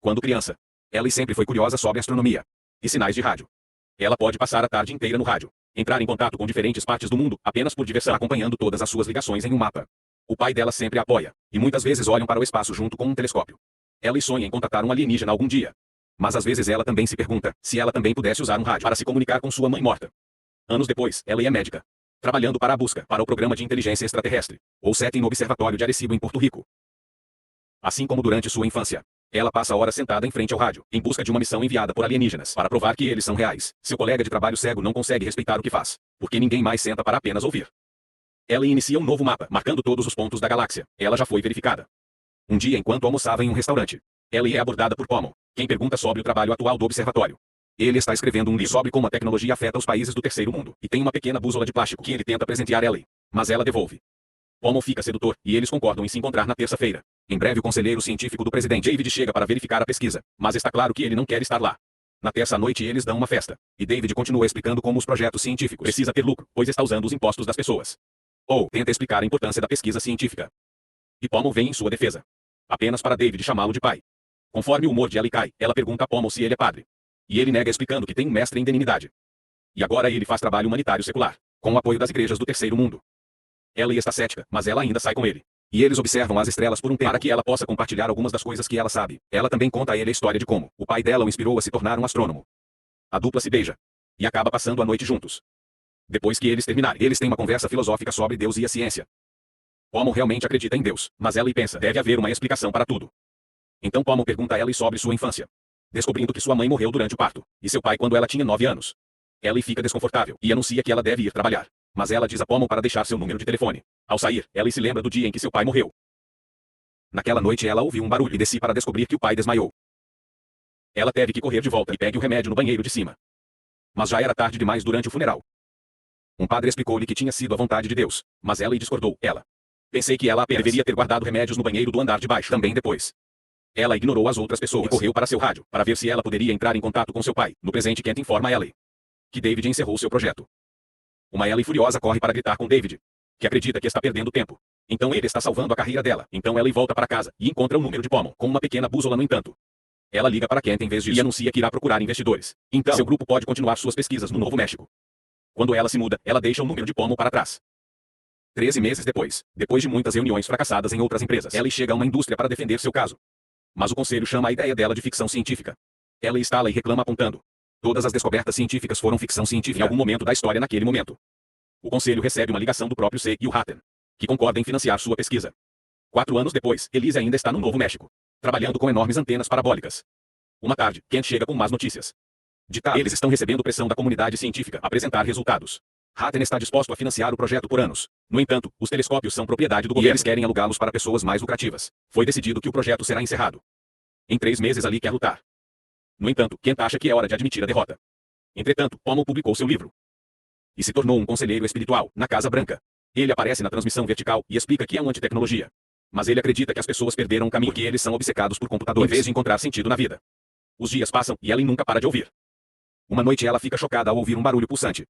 Quando criança, Ellie sempre foi curiosa sobre astronomia e sinais de rádio. Ela pode passar a tarde inteira no rádio, entrar em contato com diferentes partes do mundo apenas por diversão, acompanhando todas as suas ligações em um mapa. O pai dela sempre a apoia, e muitas vezes olham para o espaço junto com um telescópio. Ellie sonha em contatar um alienígena algum dia. Mas às vezes ela também se pergunta se ela também pudesse usar um rádio para se comunicar com sua mãe morta. Anos depois, Ellie é médica, trabalhando para a busca para o programa de inteligência extraterrestre, ou SETI, no Observatório de Arecibo, em Porto Rico. Assim como durante sua infância, ela passa horas sentada em frente ao rádio, em busca de uma missão enviada por alienígenas para provar que eles são reais. Seu colega de trabalho cego não consegue respeitar o que faz, porque ninguém mais senta para apenas ouvir. Ela inicia um novo mapa, marcando todos os pontos da galáxia. Ela já foi verificada. Um dia, enquanto almoçava em um restaurante, Ellie é abordada por Pommel, quem pergunta sobre o trabalho atual do observatório. Ele está escrevendo um livro sobre como a tecnologia afeta os países do terceiro mundo, e tem uma pequena bússola de plástico que ele tenta presentear Ellie, mas ela devolve. Pommel fica sedutor, e eles concordam em se encontrar na terça-feira. Em breve, o conselheiro científico do presidente David chega para verificar a pesquisa, mas está claro que ele não quer estar lá. Na terça-noite eles dão uma festa, e David continua explicando como os projetos científicos precisam ter lucro, pois está usando os impostos das pessoas. Ou tenta explicar a importância da pesquisa científica. E Pommel vem em sua defesa, apenas para David chamá-lo de pai. Conforme o humor de Ellie cai, ela pergunta a Pommel se ele é padre. E ele nega, explicando que tem um mestre em divinidade. E agora ele faz trabalho humanitário secular, com o apoio das igrejas do terceiro mundo. Ellie está cética, mas ela ainda sai com ele. E eles observam as estrelas por um tempo para que ela possa compartilhar algumas das coisas que ela sabe. Ela também conta a ele a história de como o pai dela o inspirou a se tornar um astrônomo. A dupla se beija e acaba passando a noite juntos. Depois que eles terminarem, eles têm uma conversa filosófica sobre Deus e a ciência. Pommel realmente acredita em Deus, mas Ellie pensa, deve haver uma explicação para tudo. Então Pommel pergunta a Ellie sobre sua infância, descobrindo que sua mãe morreu durante o parto, e seu pai quando ela tinha 9 anos. Ellie fica desconfortável e anuncia que ela deve ir trabalhar, mas ela diz a Pommel para deixar seu número de telefone. Ao sair, Ellie se lembra do dia em que seu pai morreu. Naquela noite ela ouviu um barulho e desce para descobrir que o pai desmaiou. Ela teve que correr de volta e pegue o remédio no banheiro de cima. Mas já era tarde demais durante o funeral. Um padre explicou-lhe que tinha sido a vontade de Deus, mas Ellie discordou. Pensei que ela apenas deveria ter guardado remédios no banheiro do andar de baixo também depois. Ela ignorou as outras pessoas e correu para seu rádio, para ver se ela poderia entrar em contato com seu pai. No presente, Kent informa Ellie que David encerrou seu projeto. Uma Ellie furiosa corre para gritar com David, que acredita que está perdendo tempo. Então ele está salvando a carreira dela. Então Ellie volta para casa e encontra o número de Pommel, com uma pequena bússola no entanto. Ela liga para Kent em vez disso e anuncia que irá procurar investidores. Então seu grupo pode continuar suas pesquisas no Novo México. Quando ela se muda, ela deixa o número de Pommel para trás. 13 meses depois de muitas reuniões fracassadas em outras empresas, Ellie chega a uma indústria para defender seu caso. Mas o conselho chama a ideia dela de ficção científica. Ela instala e reclama apontando. Todas as descobertas científicas foram ficção científica em algum momento da história naquele momento. O conselho recebe uma ligação do próprio C e o Hatten, que concordam em financiar sua pesquisa. 4 anos depois, Elise ainda está no Novo México, trabalhando com enormes antenas parabólicas. Uma tarde, Kent chega com más notícias. Eles estão recebendo pressão da comunidade científica a apresentar resultados. Hatten está disposto a financiar o projeto por anos. No entanto, os telescópios são propriedade do governo e eles querem alugá-los para pessoas mais lucrativas. Foi decidido que o projeto será encerrado. Em 3 meses Ali quer lutar. No entanto, Kent acha que é hora de admitir a derrota. Entretanto, Pommel publicou seu livro e se tornou um conselheiro espiritual na Casa Branca. Ele aparece na transmissão vertical e explica que é uma antitecnologia. Mas ele acredita que as pessoas perderam o caminho porque eles são obcecados por computadores em vez de encontrar sentido na vida. Os dias passam e Ellie nunca para de ouvir. Uma noite ela fica chocada ao ouvir um barulho pulsante.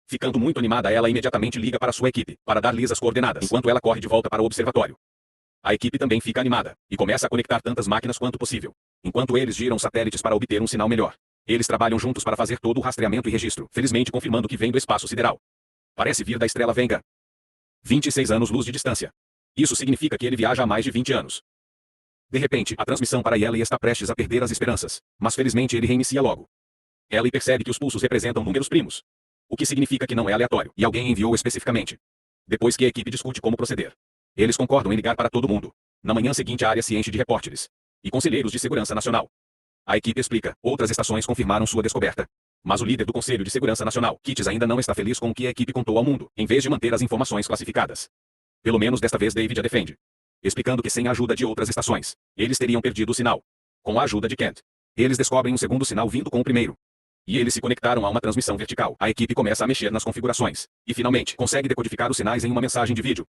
Ficando muito animada, ela imediatamente liga para sua equipe, para dar-lhes as coordenadas, enquanto ela corre de volta para o observatório. A equipe também fica animada, e começa a conectar tantas máquinas quanto possível, enquanto eles giram satélites para obter um sinal melhor. Eles trabalham juntos para fazer todo o rastreamento e registro, felizmente confirmando que vem do espaço sideral. Parece vir da estrela Vega. 26 anos-luz de distância. Isso significa que ele viaja há mais de 20 anos. De repente, a transmissão para Ellie está prestes a perder as esperanças, mas felizmente ele reinicia logo. Ellie percebe que os pulsos representam números primos, o que significa que não é aleatório, e alguém enviou especificamente. Depois que a equipe discute como proceder, eles concordam em ligar para todo mundo. Na manhã seguinte, a área se enche de repórteres e conselheiros de segurança nacional. A equipe explica, outras estações confirmaram sua descoberta. Mas o líder do Conselho de Segurança Nacional, Kitts, ainda não está feliz com o que a equipe contou ao mundo, em vez de manter as informações classificadas. Pelo menos desta vez David a defende, explicando que sem a ajuda de outras estações, eles teriam perdido o sinal. Com a ajuda de Kent, eles descobrem um segundo sinal vindo com o primeiro. E eles se conectaram a uma transmissão vertical. A equipe começa a mexer nas configurações. E finalmente, consegue decodificar os sinais em uma mensagem de vídeo.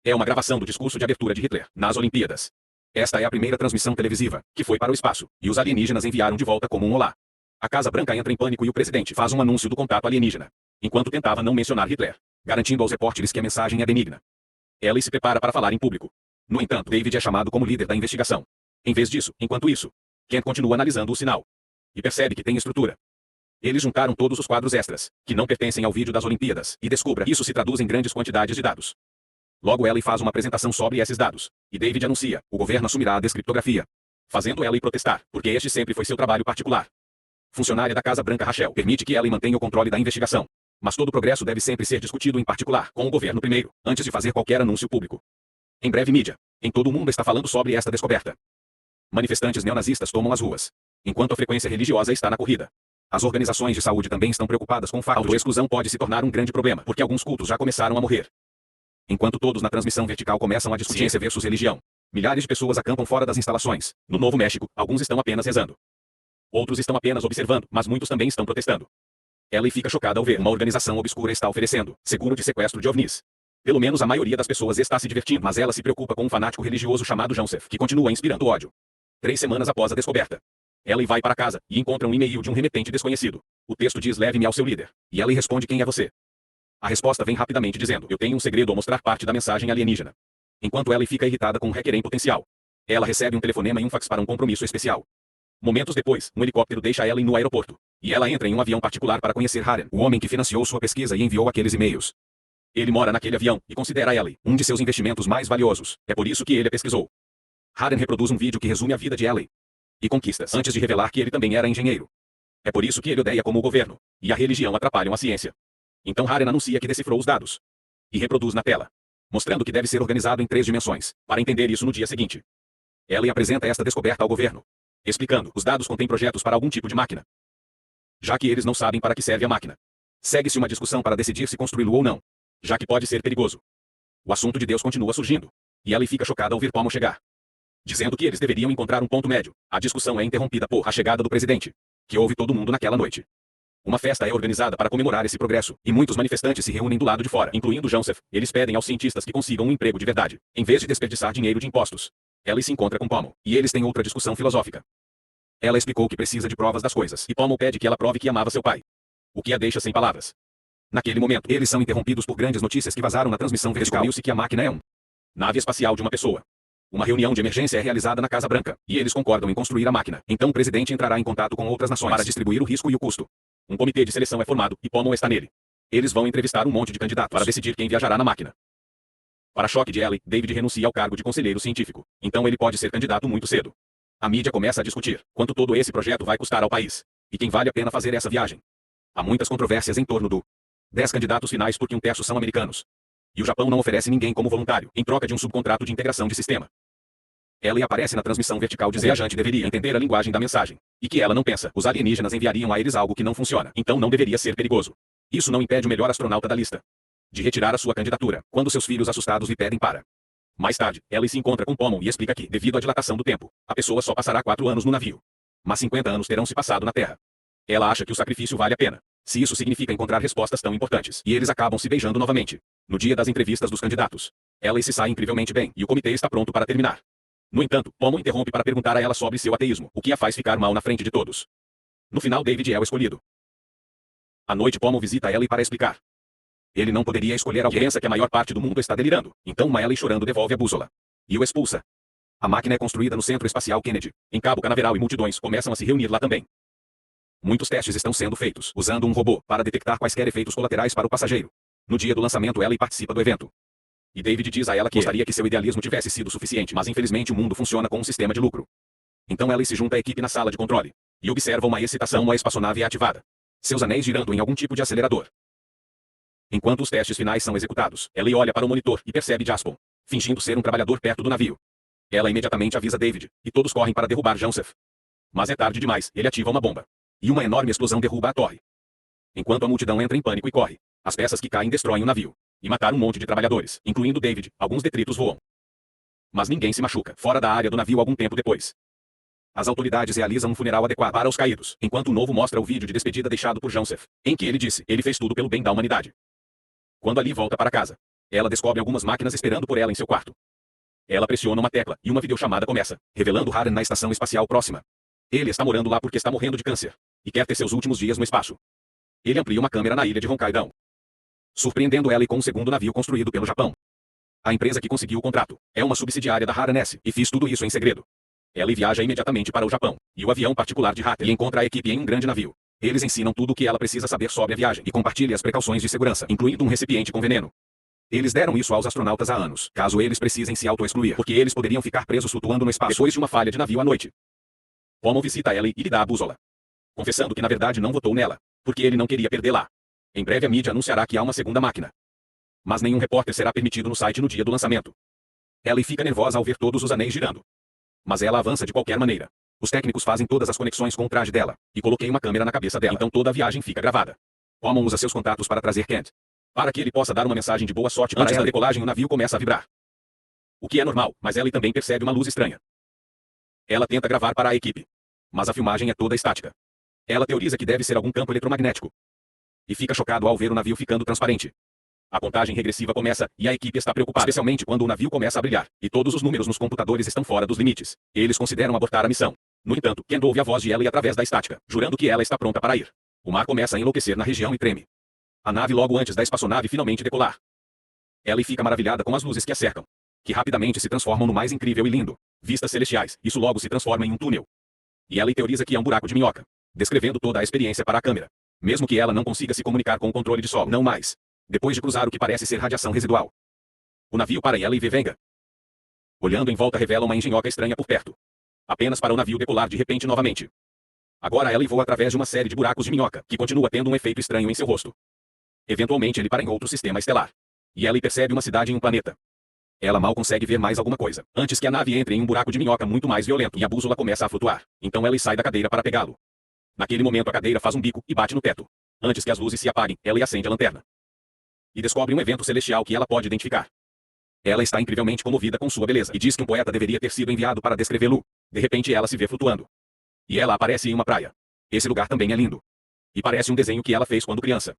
É uma gravação do discurso de abertura de Hitler, nas Olimpíadas. Esta é a primeira transmissão televisiva, que foi para o espaço, e os alienígenas enviaram de volta como um olá. A Casa Branca entra em pânico e o presidente faz um anúncio do contato alienígena, enquanto tentava não mencionar Hitler, garantindo aos repórteres que a mensagem é benigna. Ellie se prepara para falar em público. No entanto, David é chamado como líder da investigação. Em vez disso, enquanto isso, Kent continua analisando o sinal. E percebe que tem estrutura. Eles juntaram todos os quadros extras, que não pertencem ao vídeo das Olimpíadas, e descubra, isso se traduz em grandes quantidades de dados. Logo Ellie faz uma apresentação sobre esses dados, e David anuncia, o governo assumirá a descriptografia. Fazendo Ellie protestar, porque este sempre foi seu trabalho particular. Funcionária da Casa Branca Rachel permite que Ellie mantenha o controle da investigação. Mas todo progresso deve sempre ser discutido em particular, com o governo primeiro, antes de fazer qualquer anúncio público. Em breve mídia, em todo o mundo está falando sobre esta descoberta. Manifestantes neonazistas tomam as ruas, enquanto a frequência religiosa está na corrida. As organizações de saúde também estão preocupadas com o fato de que a exclusão pode se tornar um grande problema, porque alguns cultos já começaram a morrer. Enquanto todos na transmissão vertical começam a discutir ciência versus religião, milhares de pessoas acampam fora das instalações. No Novo México, alguns estão apenas rezando. Outros estão apenas observando, mas muitos também estão protestando. Ellie fica chocada ao ver uma organização obscura está oferecendo seguro de sequestro de OVNIs. Pelo menos a maioria das pessoas está se divertindo, mas ela se preocupa com um fanático religioso chamado Joseph, que continua inspirando ódio. 3 semanas após a descoberta, Ellie vai para casa e encontra um e-mail de um remetente desconhecido. O texto diz: leve-me ao seu líder. E Ellie responde: quem é você? A resposta vem rapidamente dizendo: eu tenho um segredo ao mostrar parte da mensagem alienígena. Enquanto Ellie fica irritada com um hacker em potencial, ela recebe um telefonema e um fax para um compromisso especial. Momentos depois, um helicóptero deixa Ellie no aeroporto, e ela entra em um avião particular para conhecer Harren, o homem que financiou sua pesquisa e enviou aqueles e-mails. Ele mora naquele avião e considera Ellie um de seus investimentos mais valiosos. É por isso que ele a pesquisou. Harren reproduz um vídeo que resume a vida de Ellie e conquistas, antes de revelar que ele também era engenheiro. É por isso que ele odeia como o governo e a religião atrapalham a ciência. Então Harren anuncia que decifrou os dados e reproduz na tela, mostrando que deve ser organizado em 3 dimensões, para entender isso no dia seguinte. Ellie apresenta esta descoberta ao governo, explicando: os dados contêm projetos para algum tipo de máquina. Já que eles não sabem para que serve a máquina, segue-se uma discussão para decidir se construí-lo ou não, já que pode ser perigoso. O assunto de Deus continua surgindo, e Ellie fica chocada ao ver Pommel chegar, dizendo que eles deveriam encontrar um ponto médio. A discussão é interrompida por a chegada do presidente, que ouve todo mundo naquela noite. Uma festa é organizada para comemorar esse progresso, e muitos manifestantes se reúnem do lado de fora, incluindo Joseph. Eles pedem aos cientistas que consigam um emprego de verdade, em vez de desperdiçar dinheiro de impostos. Ellie se encontra com Pommel, e eles têm outra discussão filosófica. Ela explicou que precisa de provas das coisas, e Pommel pede que ela prove que amava seu pai, o que a deixa sem palavras. Naquele momento, eles são interrompidos por grandes notícias que vazaram na transmissão vertical. Descobriu-se que a máquina é nave espacial de uma pessoa. Uma reunião de emergência é realizada na Casa Branca, e eles concordam em construir a máquina. Então o presidente entrará em contato com outras nações para distribuir o risco e o custo. Um comitê de seleção é formado, e Pommel está nele. Eles vão entrevistar um monte de candidatos para decidir quem viajará na máquina. Para choque de Ellie, David renuncia ao cargo de conselheiro científico. Então ele pode ser candidato muito cedo. A mídia começa a discutir quanto todo esse projeto vai custar ao país, e quem vale a pena fazer essa viagem. Há muitas controvérsias em torno do 10 candidatos finais, porque um terço são americanos. E o Japão não oferece ninguém como voluntário, em troca de um subcontrato de integração de sistema. Ellie aparece na transmissão vertical dizendo que o viajante deveria entender a linguagem da mensagem, e que ela não pensa. Os alienígenas enviariam a eles algo que não funciona, então não deveria ser perigoso. Isso não impede o melhor astronauta da lista de retirar a sua candidatura, quando seus filhos assustados lhe pedem para. Mais tarde, Ellie se encontra com Pommel e explica que, devido à dilatação do tempo, a pessoa só passará 4 anos no navio. Mas 50 anos terão se passado na Terra. Ela acha que o sacrifício vale a pena, se isso significa encontrar respostas tão importantes. E eles acabam se beijando novamente, no dia das entrevistas dos candidatos. Ellie se sai incrivelmente bem, e o comitê está pronto para terminar. No entanto, Pommel interrompe para perguntar a ela sobre seu ateísmo, o que a faz ficar mal na frente de todos. No final, David é o escolhido. À noite, Pommel visita Ellie para explicar. Ele não poderia escolher alguém. Pensa que a maior parte do mundo está delirando. Então Ellie, chorando, devolve a bússola e o expulsa. A máquina é construída no Centro Espacial Kennedy, em Cabo Canaveral, e multidões começam a se reunir lá também. Muitos testes estão sendo feitos, usando um robô para detectar quaisquer efeitos colaterais para o passageiro. No dia do lançamento, Ellie participa do evento. E David diz a ela que gostaria que seu idealismo tivesse sido suficiente, mas infelizmente o mundo funciona com um sistema de lucro. Então Ellie se junta à equipe na sala de controle e observa uma excitação. A espaçonave é ativada, seus anéis girando em algum tipo de acelerador. Enquanto os testes finais são executados, Ellie olha para o monitor e percebe Jaspon, fingindo ser um trabalhador perto do navio. Ela imediatamente avisa David, e todos correm para derrubar Joseph. Mas é tarde demais, ele ativa uma bomba. E uma enorme explosão derruba a torre. Enquanto a multidão entra em pânico e corre, as peças que caem destroem o navio e mataram um monte de trabalhadores, incluindo David. Alguns detritos voam, mas ninguém se machuca fora da área do navio algum tempo depois. As autoridades realizam um funeral adequado para os caídos, enquanto o novo mostra o vídeo de despedida deixado por Joseph, em que ele disse: ele fez tudo pelo bem da humanidade. Quando Ali volta para casa, ela descobre algumas máquinas esperando por ela em seu quarto. Ela pressiona uma tecla e uma videochamada começa, revelando Harren na estação espacial próxima. Ele está morando lá porque está morrendo de câncer e quer ter seus últimos dias no espaço. Ele amplia uma câmera na ilha de Hokkaido, surpreendendo Ellie com um segundo navio construído pelo Japão. A empresa que conseguiu o contrato é uma subsidiária da Harren S, e fiz tudo isso em segredo. Ellie viaja imediatamente para o Japão, e o avião particular de Hatter encontra a equipe em um grande navio. Eles ensinam tudo o que ela precisa saber sobre a viagem e compartilham as precauções de segurança, incluindo um recipiente com veneno. Eles deram isso aos astronautas há anos, caso eles precisem se auto-excluir, porque eles poderiam ficar presos flutuando no espaço depois de uma falha de navio à noite. Pommel visita Ellie e lhe dá a bússola, confessando que na verdade não votou nela, porque ele não queria perdê-la. Em breve a mídia anunciará que há uma segunda máquina. Mas nenhum repórter será permitido no site no dia do lançamento. Ellie fica nervosa ao ver todos os anéis girando. Mas ela avança de qualquer maneira. Os técnicos fazem todas as conexões com o traje dela, e coloquei uma câmera na cabeça dela, então toda a viagem fica gravada. Pommel usa seus contatos para trazer Kent, para que ele possa dar uma mensagem de boa sorte para ela. Antes da decolagem o navio começa a vibrar. O que é normal, mas Ellie também percebe uma luz estranha. Ela tenta gravar para a equipe, mas a filmagem é toda estática. Ela teoriza que deve ser algum campo eletromagnético. E fica chocado ao ver o navio ficando transparente. A contagem regressiva começa, e a equipe está preocupada, especialmente quando o navio começa a brilhar, e todos os números nos computadores estão fora dos limites. Eles consideram abortar a missão. No entanto, Kent ouve a voz de Ellie através da estática, jurando que ela está pronta para ir. O mar começa a enlouquecer na região e treme. A nave logo antes da espaçonave finalmente decolar. Ellie fica maravilhada com as luzes que a cercam, que rapidamente se transformam no mais incrível e lindo. Vistas celestiais, isso logo se transforma em um túnel. E Ellie teoriza que é um buraco de minhoca, descrevendo toda a experiência para a câmera. Mesmo que ela não consiga se comunicar com o controle de solo, não mais. Depois de cruzar o que parece ser radiação residual. O navio para e Ellie vê Venga. Olhando em volta revela uma engenhoca estranha por perto. Apenas para o navio decolar de repente novamente. Agora Ellie voa através de uma série de buracos de minhoca, que continua tendo um efeito estranho em seu rosto. Eventualmente ele para em outro sistema estelar. E Ellie percebe uma cidade em um planeta. Ela mal consegue ver mais alguma coisa, antes que a nave entre em um buraco de minhoca muito mais violento e a bússola começa a flutuar. Então Ellie sai da cadeira para pegá-lo. Naquele momento a cadeira faz um bico e bate no teto. Antes que as luzes se apaguem, Ellie acende a lanterna. E descobre um evento celestial que ela pode identificar. Ela está incrivelmente comovida com sua beleza e diz que um poeta deveria ter sido enviado para descrevê-lo. De repente ela se vê flutuando. E ela aparece em uma praia. Esse lugar também é lindo. E parece um desenho que ela fez quando criança.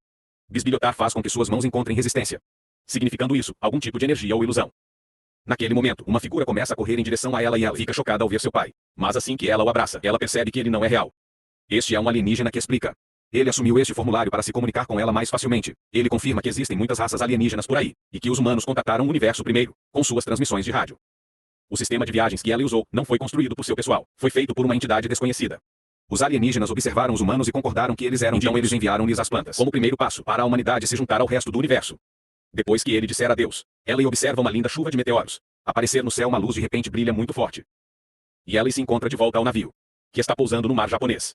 Bisbilhotar faz com que suas mãos encontrem resistência, significando isso, algum tipo de energia ou ilusão. Naquele momento, uma figura começa a correr em direção a ela e ela fica chocada ao ver seu pai. Mas assim que ela o abraça, ela percebe que ele não é real. Este é um alienígena que explica. Ele assumiu este formulário para se comunicar com ela mais facilmente. Ele confirma que existem muitas raças alienígenas por aí, e que os humanos contataram o universo primeiro, com suas transmissões de rádio. O sistema de viagens que ela usou não foi construído por seu pessoal, foi feito por uma entidade desconhecida. Os alienígenas observaram os humanos e concordaram que eles eram então eles enviaram-lhes as plantas, como primeiro passo para a humanidade se juntar ao resto do universo. Depois que ele disser adeus, Ellie observa uma linda chuva de meteoros. Aparecer no céu uma luz de repente brilha muito forte. E Ellie se encontra de volta ao navio, que está pousando no mar japonês.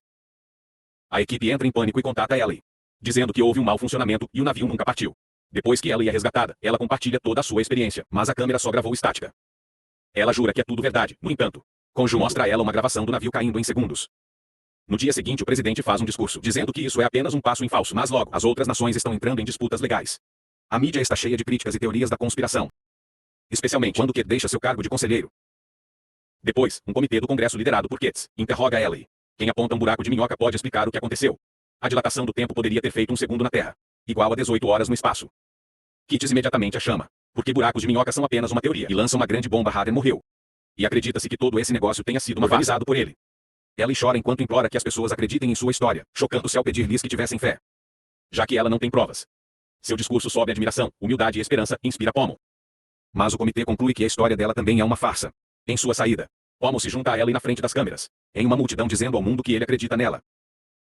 A equipe entra em pânico e contata Ellie, dizendo que houve um mau funcionamento e o navio nunca partiu. Depois que Ellie é resgatada, ela compartilha toda a sua experiência, mas a câmera só gravou estática. Ela jura que é tudo verdade, no entanto. Conju mostra a ela uma gravação do navio caindo em segundos. No dia seguinte o presidente faz um discurso, dizendo que isso é apenas um passo em falso, mas logo, as outras nações estão entrando em disputas legais. A mídia está cheia de críticas e teorias da conspiração. Especialmente quando Kent deixa seu cargo de conselheiro. Depois, um comitê do Congresso liderado por Kent interroga Ellie. Quem aponta um buraco de minhoca pode explicar o que aconteceu. A dilatação do tempo poderia ter feito um segundo na Terra, igual a 18 horas no espaço. Kit imediatamente a chama, porque buracos de minhoca são apenas uma teoria, e lança uma grande bomba. Hader morreu. E acredita-se que todo esse negócio tenha sido organizado por ele. Ellie chora enquanto implora que as pessoas acreditem em sua história, chocando-se ao pedir-lhes que tivessem fé, já que ela não tem provas. Seu discurso sob admiração, humildade e esperança inspira Pommel. Mas o comitê conclui que a história dela também é uma farsa. Em sua saída, Pommel se junta a Ellie na frente das câmeras, em uma multidão dizendo ao mundo que ele acredita nela.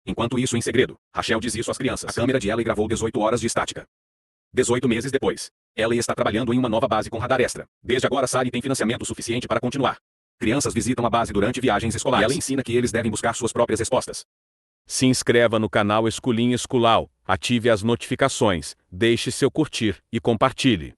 Enquanto isso em segredo, Rachel diz isso às crianças. A câmera de Ellie gravou 18 horas de estática. 18 meses depois, Ellie está trabalhando em uma nova base com radar extra. Desde agora Sally tem financiamento suficiente para continuar. Crianças visitam a base durante viagens escolares. E ela ensina que eles devem buscar suas próprias respostas. Se inscreva no canal Escolinha Escolau, ative as notificações, deixe seu curtir e compartilhe.